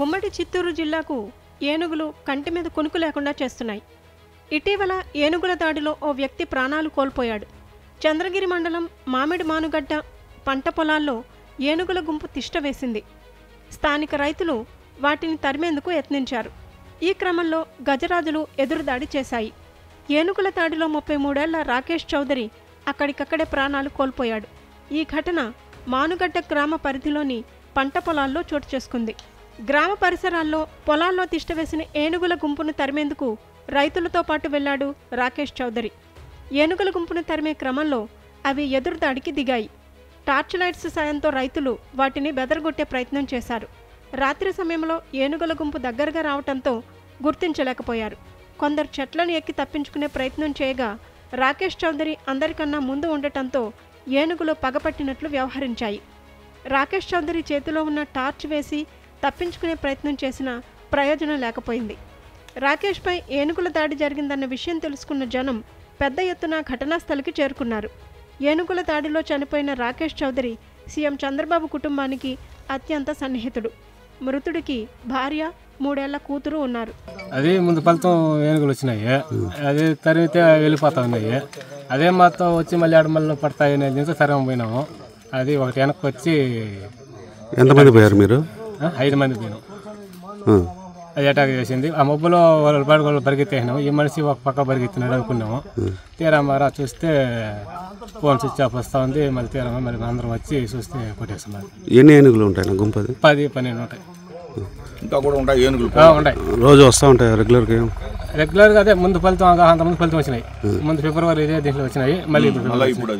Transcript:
ఉమ్మడి చిత్తూరు జిల్లాకు ఏనుగులు కంటి మీద కునుకు లేకుండా చేస్తున్నాయి. ఇటీవల ఏనుగుల దాడిలో ఓ వ్యక్తి ప్రాణాలు కోల్పోయాడు. చంద్రగిరి మండలం మామిడి మానుగడ్డ పంట పొలాల్లో ఏనుగుల గుంపు తిష్ట వేసింది. స్థానిక రైతులు వాటిని తరిమేందుకు యత్నించారు. ఈ క్రమంలో గజరాజులు ఎదురుదాడి చేశాయి. ఏనుగుల దాడిలో 33 ఏళ్ల రాకేష్ చౌదరి అక్కడికక్కడే ప్రాణాలు కోల్పోయాడు. ఈ ఘటన మానుగడ్డ గ్రామ పరిధిలోని పంట పొలాల్లో చోటు చేసుకుంది. గ్రామ పరిసరాల్లో పొలాల్లో తిష్టవేసిన ఏనుగుల గుంపును తరిమేందుకు రైతులతో పాటు వెళ్లాడు రాకేష్ చౌదరి. ఏనుగుల గుంపును తరిమే క్రమంలో అవి ఎదురుదాడికి దిగాయి. టార్చ్ లైట్స్ సాయంతో రైతులు వాటిని బెదరగొట్టే ప్రయత్నం చేశారు. రాత్రి సమయంలో ఏనుగుల గుంపు దగ్గరగా రావడంతో గుర్తించలేకపోయారు. కొందరు చెట్లను ఎక్కి తప్పించుకునే ప్రయత్నం చేయగా రాకేష్ చౌదరి అందరికన్నా ముందు ఉండటంతో ఏనుగులు పగపట్టినట్లు వ్యవహరించాయి. రాకేష్ చౌదరి చేతిలో ఉన్న టార్చ్ వేసి తప్పించుకునే ప్రయత్నం చేసినా ప్రయోజనం లేకపోయింది. రాకేష్పై ఏనుగుల దాడి జరిగిందన్న విషయం తెలుసుకున్న జనం పెద్ద ఎత్తున ఘటనా స్థలికి చేరుకున్నారు. ఏనుగుల దాడిలో చనిపోయిన రాకేష్ చౌదరి సీఎం చంద్రబాబు కుటుంబానికి అత్యంత సన్నిహితుడు. మృతుడికి భార్య, 3 ఏళ్ల కూతురు ఉన్నారు. అది ముందు ఫలితం ఏనుగులు వచ్చినాయి, అది తరిమితే వెళ్ళిపోతా ఉన్నాయి. అదే మొత్తం వచ్చి మళ్ళీ ఆడమల్లి పడతాయి అనేది తరం పోయినాము. అది ఒకటి వెనక్కి వచ్చి. ఎంతమంది పోయారు మీరు? 5 మంది పోయినాం. అది అటాక్ చేసింది. ఆ మబ్బులో వాళ్ళు పరిగెత్తేసినాము. ఈ మనిషి ఒక పక్క పరిగెత్తినాడు అనుకున్నాము. తీరా మారా చూస్తే ఫోన్ స్విచ్ ఆఫ్ వస్తూ ఉంది. మళ్ళీ తీరా మరి అందరం వచ్చి చూస్తే కొట్టేస్తాం. ఎన్ని ఏనుగులు ఉంటాయి గుంపది? 10-12 ఉంటాయి. ఇంకా కూడా ఉంటాయి ఏనుగులు? ఉంటాయి. రోజు వస్తూ ఉంటాయి రెగ్యులర్గా. అదే ముందు ఫలితం, అంత ముందు ఫలితం వచ్చినాయి. ముందు ఫిబ్రవరి ఇదే దీంట్లో వచ్చినాయి. మళ్ళీ ఇప్పుడు